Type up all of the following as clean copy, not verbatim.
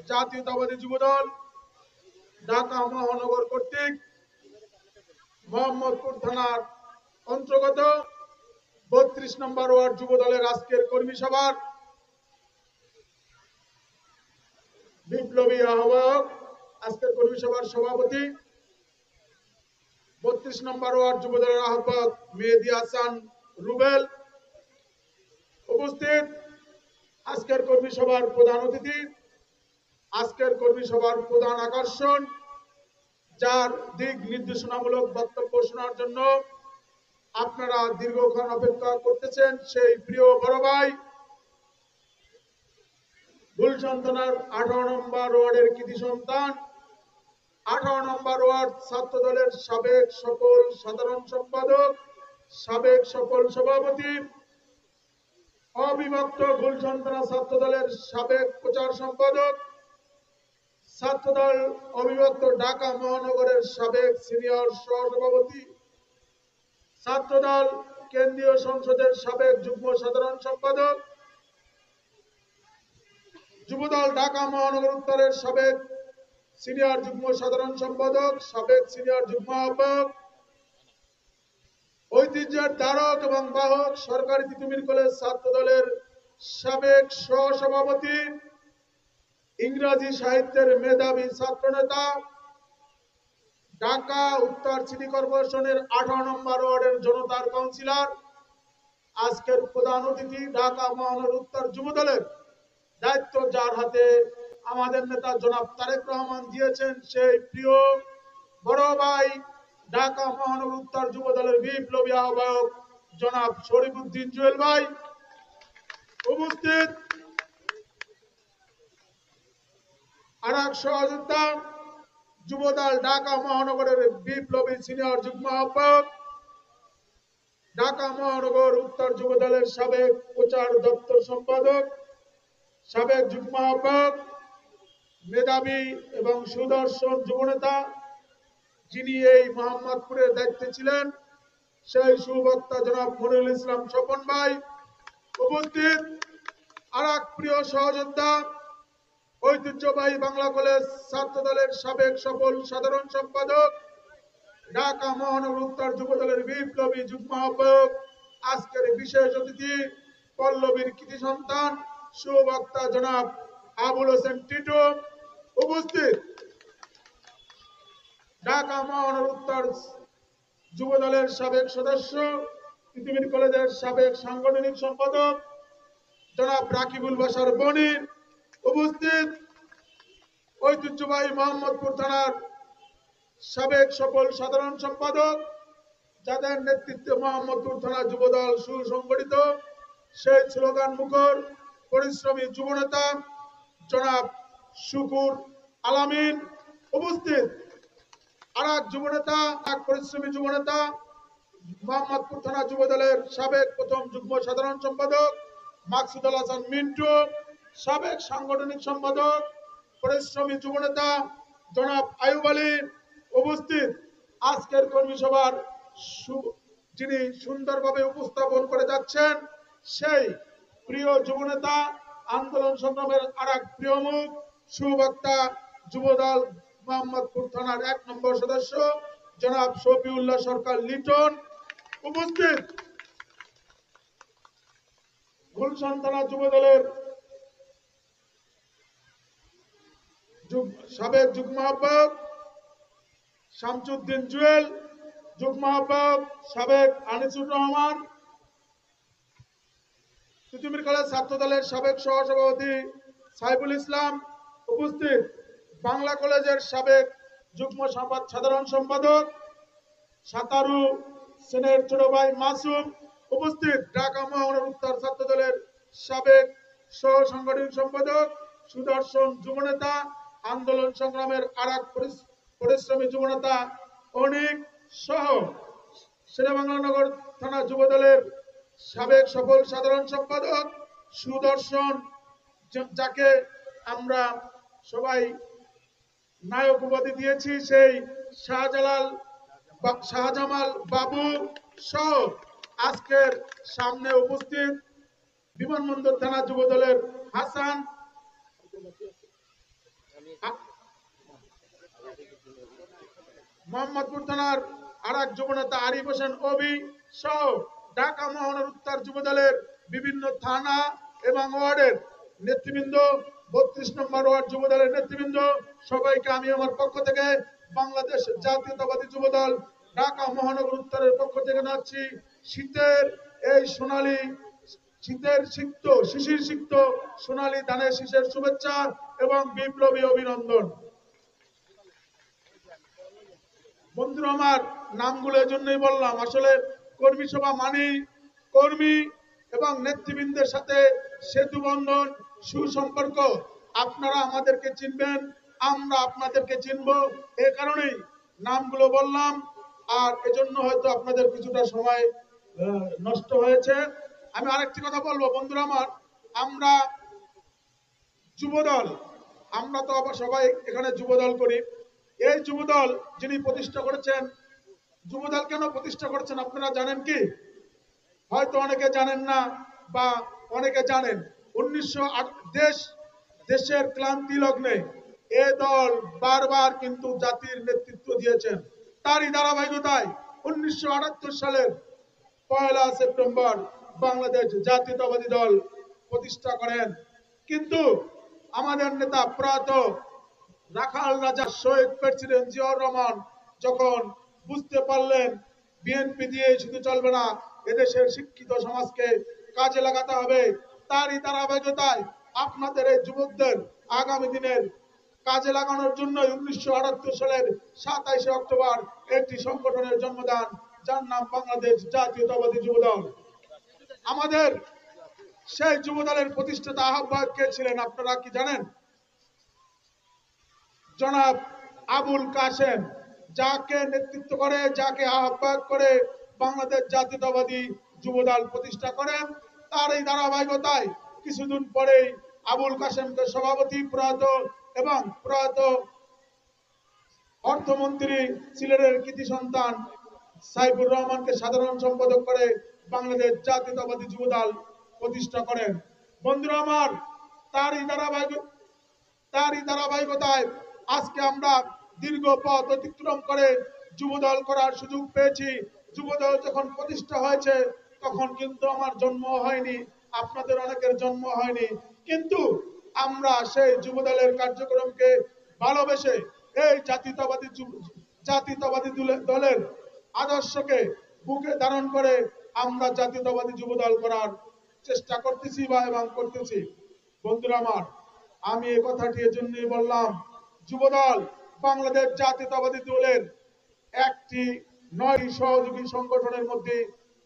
জাতীয়তাবাদী যুবদল ঢাকা মহানগর কর্তৃক মোহাম্মদপুর থানার অন্তর্গত ৩২ নম্বর ওয়ার্ড যুবদলের আজকের কর্মী সভার বিপ্লবী আহ্বায়ক, আজকের কর্মী সভার সভাপতি, ৩২ নম্বর ওয়ার্ড যুবদলের আহ্বায়ক মেহেদী হাসান রুবেল, উপস্থিত আজকের কর্মী সভার প্রধান অতিথি, আজকের কর্মী সভার প্রধান আকর্ষণ, যার দিক নির্দেশনামূলক বক্তব্য শোনার জন্য আপনারা দীর্ঘক্ষণ অপেক্ষা করতেছেন, সেই প্রিয় বড় ভাই, গুলশান থানার 18 নম্বর ওয়ার্ডের কৃতি সন্তান, 18 নম্বর ওয়ার্ড ছাত্র দলের সাবেক সকল সাধারণ সম্পাদক, সাবেক সকল সভাপতি, অবিভক্ত গুলশান থানা ছাত্র দলের সাবেক প্রচার সম্পাদক, ছাত্রদল অবিভক্ত ঢাকা মহানগরের সাবেক সিনিয়র সহসভাপতি, ছাত্রদল কেন্দ্রীয় সংসদের সাবেক যুগ্ম সাধারণ সম্পাদক, যুবদল ঢাকা মহানগর উত্তরের সাবেক সিনিয়র যুগ্ম সাধারণ সম্পাদক, সাবেক সিনিয়র যুগ্ম আহ্বায়ক, ঐতিহ্যের ধারক এবং বাহক সরকারি তিতুমির কলেজ ছাত্র দলের সাবেক সহসভাপতি, ইংরেজি সাহিত্যের মেধাবী ছাত্রনেতা, ঢাকা উত্তর সিটি কর্পোরেশনের 18 নম্বর ওয়ার্ডের জনতার কাউন্সিলর, আজকের প্রধান অতিথি ঢাকা মহানগর উত্তর যুবদলের দায়িত্ব যার হাতে আমাদের নেতা জনাব তারেক রহমান দিয়েছেন, সেই প্রিয় বড় ভাই ঢাকা মহানগর উত্তর যুবদলের বিপ্লবী আহ্বায়ক জনাব শরীফুদ্দিন জুয়েল ভাই, উপস্থিত আর এক সহযোদ্ধা যুবদল ঢাকা মহানগরের বিপ্লবী সিনিয়র যুগ্ম আহ্বায়ক, ঢাকা মহানগর উত্তর যুবদলের সাবেক প্রচার দপ্তর সম্পাদক, সাবেক যুগ্ম আহ্বায়ক, মেধাবী এবং সুদর্শন যুবনেতা, যিনি এই মোহাম্মদপুরের দায়িত্বে ছিলেন, সেই সুবক্তা জনাব মনিরুল ইসলাম স্বপন ভাই, উপস্থিত আর এক প্রিয় সহযোদ্ধা ঐতিহ্যবাহী বাংলা কলেজ ছাত্র দলের সাবেক সফল সাধারণ সম্পাদক, ঢাকা মহানগর উত্তর যুবদলের বিপ্লবী যুগ্ম আহ্বায়ক, আজকের বিশেষ অতিথি পল্লবীর কৃতি সন্তান সুবক্তা জনাব আবুল হোসেন টিটু, উপস্থিত ঢাকা মহানগর উত্তর যুবদলের সাবেক সদস্য, তিতুমির কলেজের সাবেক সাংগঠনিক সম্পাদক জনাব রাকিবুল বাশার বনির, উপস্থিত ঐতিহ্যবাহী মোহাম্মদপুর থানার সাবেক সফল সাধারণ সম্পাদক, যাদের নেতৃত্বে মোহাম্মদপুর থানা যুবদল সুসংগঠিত, সেই স্লোগান মুখর পরিশ্রমী যুবনেতা জনাব শুকুর আলামিন, উপস্থিত আর এক যুবনেতা, এক পরিশ্রমী যুবনেতা মোহাম্মদপুর থানা যুবদলের সাবেক প্রথম যুগ্ম সাধারণ সম্পাদক মাকসুদুল হাসান মিন্টু, সাবেক সাংগঠনিক সম্পাদক পরিশ্রমী যুবনেতা জনাব আয়ুব আলী, উপস্থিত আজকের কর্মী সভার যিনি সুন্দরভাবে উপস্থাপন করে যাচ্ছেন, সেই প্রিয় যুবনেতা, আন্দোলন সংগ্রামের আর এক প্রিয় মুখ, সুবক্তা যুবদল মোহাম্মদপুর থানার 1 নম্বর সদস্য জনাব শফিউল্লাহ সরকার লিটন, উপস্থিত গুলশান থানা যুবদলের সাবেক যুগ্ম আহ্বায়ক শামসুদ্দিন জুয়েল, যুগ্ম আহ্বায়ক সাবেক আনিসুর রহমান, তিতুমির কলেজ ছাত্র দলের সাবেক সহসভাপতি সাইফুল ইসলাম, উপস্থিত বাংলা কলেজের সাবেক যুগ্ম সাধারণ সম্পাদক সাতারু সেনের ছোট ভাই মাসুম, উপস্থিত ঢাকা মহানগর উত্তর ছাত্র দলের সাবেক সহ সাংগঠনিক সম্পাদক সুদর্শন যুবনেতা, আন্দোলন সংগ্রামের আর এক পরিশ্রমী যুবনেতা অনেক সহ শেরেবাংলা নগর থানা যুবদলের সাবেক সফল সাধারণ সম্পাদক সুদর্শন, যাকে আমরা সবাই নায়ক উপাধি দিয়েছি, সেই শাহজামাল বাবু সহ আজকের সামনে উপস্থিত বিমানবন্দর থানা যুবদলের হাসান, মোহাম্মদপুর থানার আরেক যুবনেতা আরিফ হোসেন অবি সহ ঢাকা মহানগর উত্তর যুবদলের বিভিন্ন থানা এবং ওয়ার্ডের নেতৃবৃন্দ, 32 নম্বর ওয়ার্ড যুবদলের নেতৃবৃন্দ, সবাইকে আমি আমার পক্ষ থেকে বাংলাদেশ জাতীয়তাবাদী যুবদল ঢাকা মহানগর উত্তরের পক্ষ থেকে জানাচ্ছি শীতের এই সোনালী শীতের সিক্ত শিশির সিক্ত সোনালী ধানের শীষের শুভেচ্ছা এবং বিপ্লবী অভিনন্দন। বন্ধুরা আমার, নামগুলো এই জন্যই বললাম, আসলে কর্মী সভা মানেই কর্মী এবং নেতৃবৃন্দের সাথে সেতু বন্ধন, সুসম্পর্ক। আপনারা আমাদেরকে চিনবেন, আমরা আপনাদেরকে চিনব, এ কারণেই নামগুলো বললাম। আর এজন্য হয়তো আপনাদের কিছুটা সময় নষ্ট হয়েছে। আমি আরেকটি কথা বলবো বন্ধুরা আমার, আমরা যুবদল, আমরা তো আবার সবাই এখানে যুবদল করি। এই যুবদল যিনি প্রতিষ্ঠা করেছেন, যুবদল কেন প্রতিষ্ঠা করেছেন আপনারা জানেন কি? হয়তো অনেকে জানেন না বা অনেকে জানেন। 1908 দেশের ক্লান্তি লগ্নে এ দল বারবার কিন্তু জাতির নেতৃত্ব দিয়েছেন। তারই ধারাবাহিকতায় 1978 সালের 1 সেপ্টেম্বর বাংলাদেশ জাতীয়তাবাদী দল প্রতিষ্ঠা করেন। কিন্তু আমাদের নেতা প্রয়াত রাখাল রাজা শহীদ প্রেসিডেন্ট জিয়াউর রহমান যখন বুঝতে পারলেন বিএনপি দিয়ে শুধু চলবে না, এদেশের শিক্ষিত সমাজকে কাজে লাগাতে হবে, তারই ধারাবাহিকতায় আপনাদের এই যুবকদের আগামী দিনের কাজে লাগানোর জন্য 1978 সালের 27 অক্টোবর একটি সংগঠনের জন্মদান, যার নাম বাংলাদেশ জাতীয়তাবাদী যুবদল। আমাদের সেই যুবদলের প্রতিষ্ঠাতা আহ্বায়ক কে ছিলেন আপনারা কি জানেন? জনাব আবুল কাসেম, যাকে নেতৃত্ব করে, যাকে আহ্বায়ক করে বাংলাদেশ জাতীয়তাবাদী যুবদল প্রতিষ্ঠা করেন। তার এই ধারাবাহিকতায় কিছুদিন পরেই আবুল কাসেমকে সভাপতি, প্রয়াত এবং প্রয়াত অর্থমন্ত্রী সিলেটের কৃতি সন্তান সাইফুর রহমানকে সাধারণ সম্পাদক করে বাংলাদেশ জাতীয়তাবাদী যুবদল প্রতিষ্ঠা করেন। বন্ধুরা আমার, তারই ধারাবাহিকতায় আজকে আমরা দীর্ঘ পথ অতিক্রম করে যুবদল করার সুযোগ পেয়েছি। যুবদল যখন প্রতিষ্ঠা হয়েছে তখন কিন্তু আমার জন্ম হয়নি, আপনাদের অনেকের জন্ম হয়নি, কিন্তু আমরা সেই যুবদলের কার্যক্রমকে ভালোবেসে এই জাতীয়তাবাদী দলের আদর্শকে বুকে ধারণ করে আমরা জাতীয়তাবাদী যুবদল করার চেষ্টা করতেছি বা এবং করতেছি। বন্ধুরা আমার, আমি এই কথাটি এজন্যই বললাম, যুবদল বাংলাদেশ জাতীয়তাবাদী দলের একটি 9টি সহযোগী সংগঠনের মধ্যে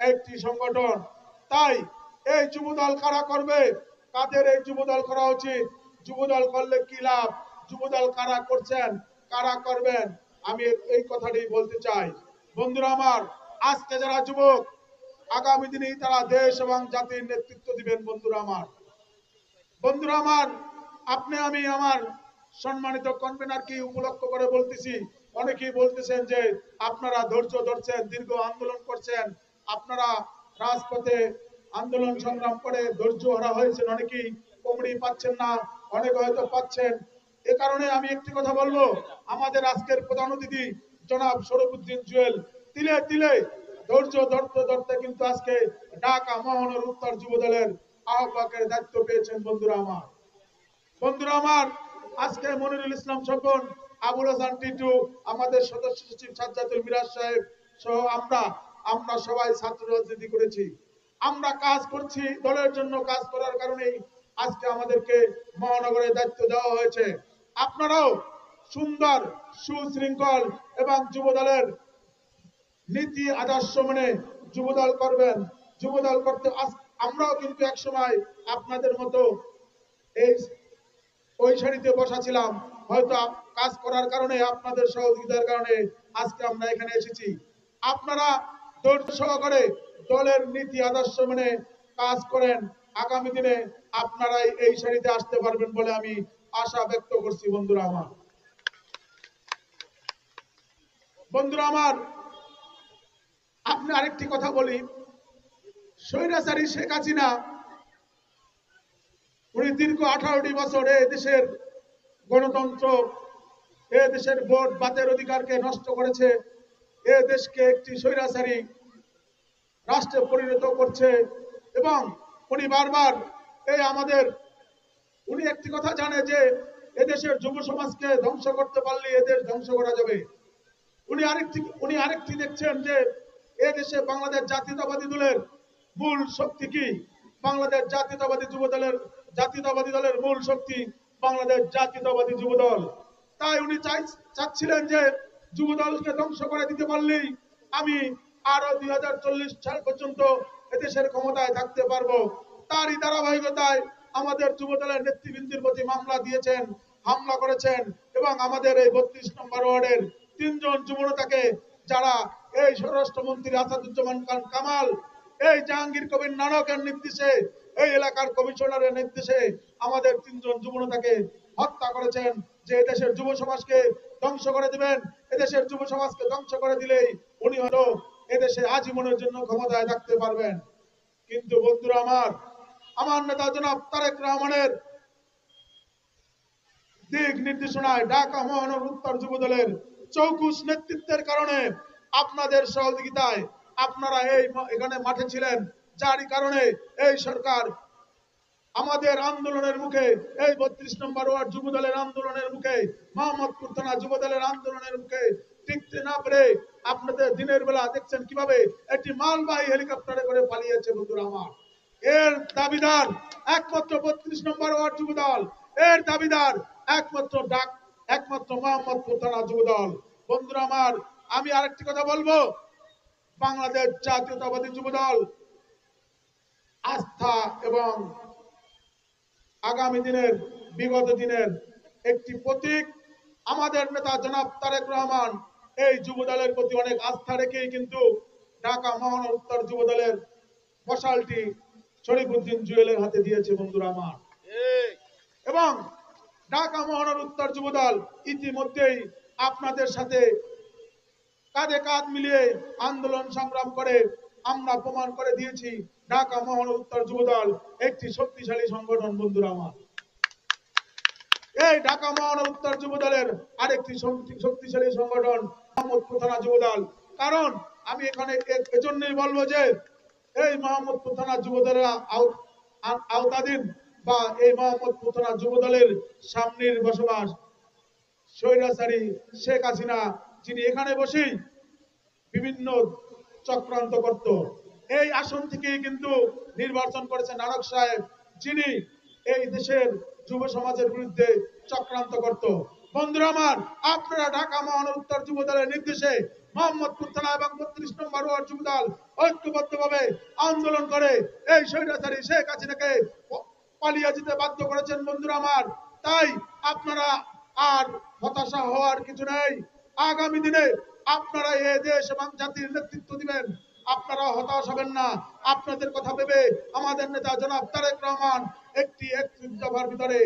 একটি সংগঠন। তাই এই যুবদল কারা করবে, কাদের এই যুবদল করা উচিত, যুবদল করলে কি লাভ, যুবদল কারা করছেন, কারা করবেন, আমি এই কথাটি বলতে চাই। বন্ধুরা আমার, আজকে যারা যুবক, আগামী দিনেই তারা দেশ এবং জাতির নেতৃত্ব দিবেন। বন্ধুরা আমার, আপনি আমি আমার সম্মানিত কনভেনারকে উপলক্ষ করে বলতেছি, অনেকেই বলতেছেন যে আপনারা ধৈর্য ধরছেন, দীর্ঘ আন্দোলন করছেন, আপনারা রাজপথে আন্দোলন সংগ্রাম করে ধৈর্য হারা হয়েছেন, অনেকেই কমড়ি পাচ্ছেন না, অনেকে হয়তো পাচ্ছেন। এ কারণে আমি একটি কথা বলবো, আমাদের আজকের প্রধান অতিথি জনাব শরফুদ্দিন জুয়েল তিলে তিলে ধৈর্য ধরতে ধরতে কিন্তু আজকে ঢাকা মহানগর উত্তর যুবদলের আহ্বায়কের দায়িত্ব পেয়েছেন। বন্ধুরা আমার, আজকে মনিরুল ইসলাম স্বপন, আবুল হাসান টিটু, আমাদের সদস্য সচিব সাজ্জাদুল মিরাজ সাহেব সহ আমরা সবাই ছাত্র রাজনীতি করেছি, আমরা কাজ করছি দলের জন্য, কাজ করার কারণেই আজকে আমাদেরকে মহানগরের দায়িত্ব দেওয়া হয়েছে। আপনারাও সুন্দর সুশৃঙ্খল এবং যুবদলের নীতি আদর্শ মেনে যুবদল করবেন। যুবদল করতে আমরাও কিন্তু এক সময় আপনাদের মতো এই ওই সারিতে বসা ছিলাম, হয়তো কাজ করার কারণে, আপনাদের সহযোগিতার কারণে আজকে আমরা এখানে এসেছি। আপনারা ধৈর্য সহকারে দলের নীতি আদর্শ মেনে কাজ করেন, আগামী দিনে আপনারাই এই সারিতে আসতে পারবেন বলে আমি আশা ব্যক্ত করছি। বন্ধুরা আমার, আপনি আরেকটি কথা বলি, স্বৈরাচারী শেখ হাসিনা উনি দীর্ঘ 18টি বছর এই দেশের গণতন্ত্র এ দেশের ভোট বাতের অধিকারকে নষ্ট করেছে, এ দেশকে একটি স্বৈরাচারী রাষ্ট্রে পরিণত করছে। এবং উনি বারবার এই আমাদের উনি একটি কথা জানে যে এদেশের যুব সমাজকে ধ্বংস করতে পারলে এদেশ ধ্বংস করা যাবে। উনি আরেকটি দেখছেন যে এদেশে বাংলাদেশ জাতীয়তাবাদী দলের মূল শক্তি কি। বাংলাদেশ জাতীয়তাবাদী দলের মূল শক্তি বাংলাদেশ জাতীয়তাবাদী যুব দল। তাই উনি চাচ্ছিলেন যে যুব দলকে ধ্বংস করে দিতে পারলেই আমি আরো 2040 সাল পর্যন্ত এদেশের ক্ষমতায় থাকতে পারবো। তারই ধারাবাহিকতায় আমাদের যুব দলের নেতৃবৃন্দের প্রতি মামলা দিয়েছেন, হামলা করেছেন এবং আমাদের এই 32 নম্বর ওয়ার্ডের 3 জন যুবনেতাকে, যারা এই স্বরাষ্ট্রমন্ত্রী আসাদুজ্জামান খান কামাল, এই জাহাঙ্গীর কবির নানকের নির্দেশে, এই এলাকার কমিশনারের নির্দেশে আমাদের 3 জন যুবনেতাকে হত্যা করেছেন যে এদেশের যুব সমাজকে ধ্বংস করে দিবেন। এদেশের যুব সমাজকে ধ্বংস করে দিলেই উনি হয়তো এদেশে আজীবনের জন্য ক্ষমতায় থাকতে পারবেন। কিন্তু বন্ধুরা আমার নেতা জনাব তারেক রহমানের দিক নির্দেশনায় ঢাকা মহানগর উত্তর যুব দলের চৌকুশ নেতৃত্বের কারণে, আপনাদের সহযোগিতায় আপনারা এখানে মাঠে ছিলেন, যারই কারণে এই সরকার আমাদের আন্দোলনের মুখে, এই 32 নম্বর ওয়ার্ড যুব দলের আন্দোলনের মুখে, মোহাম্মদপুর থানা যুব দলের আন্দোলনের মুখে টিকতে না পেরে আপনাদের দিনের বেলা দেখছেন কিভাবে একটি মালবাহী হেলিকপ্টারে করে পালিয়েছে। বন্ধুরা এর দাবিদার একমাত্র 32 নম্বর ওয়ার্ড যুব দল, এর দাবিদার একমাত্র মোহাম্মদপুর থানা যুব দল। বন্ধুরা আমি আরেকটি কথা বলবো, বাংলাদেশ জাতীয়তাবাদী যুব দল আস্থা এবং আগামী দিনের বিগত দিনের একটি প্রতীক। আমাদের নেতা জনাব তারেক রহমান এই যুব দলের প্রতি অনেক আস্থা রেখেই কিন্তু ঢাকা মহানগর উত্তর যুব দলের মশালটি শরীফুদ্দিন জুয়েলের হাতে দিয়েছে। বন্ধুরা এবং ঢাকা মহানগর উত্তর যুব দল ইতিমধ্যেই আপনাদের সাথে কাঁধে কাঁধ মিলিয়ে আন্দোলন সংগ্রাম করে আমরা প্রমাণ করে দিয়েছি ঢাকা মহানগর উত্তর যুব দল একটি শক্তিশালী সংগঠন। বন্ধুরা এই ঢাকা মহানগর উত্তর যুব দলের আরেকটি শক্তিশালী সংগঠন মোহাম্মদপুর থানা যুব দল। কারণ আমি এখানে এজন্যই বলবো যে এই মোহাম্মদপুর থানা যুব দলের আওতাধীন বা এই মোহাম্মদপুর থানা যুব দলের সামনের বসবাস স্বৈরাচারী শেখ হাসিনা, যিনি এখানে বসেই বিভিন্ন চক্রান্ত করত, এই আসন থেকেই কিন্তু নির্বাচন করেছেন নানক সাহেব, যিনি এই দেশের যুব সমাজের বিরুদ্ধে চক্রান্ত করত। বন্ধুরা আপনারা ঢাকা মহানগর উত্তর যুব দলের নির্দেশে মোহাম্মদপুর থানা এবং 32 নম্বর ওয়ার্ড যুব দল ঐক্যবদ্ধভাবে আন্দোলন করে এই স্বৈরাচারী শেখ হাসিনাকে পালিয়ে যেতে বাধ্য করেছেন। বন্ধুরা তাই আপনারা আর হতাশা হওয়ার কিছু নেই। আগামী দিনে আপনারা এই দেশ এবং জাতির নেতৃত্ব দিবেন, আপনারা হতাশ হবেন না। আপনাদের কথা ভেবে আমাদের নেতা জনাব তারেক রহমান একটি দফার ভিতরে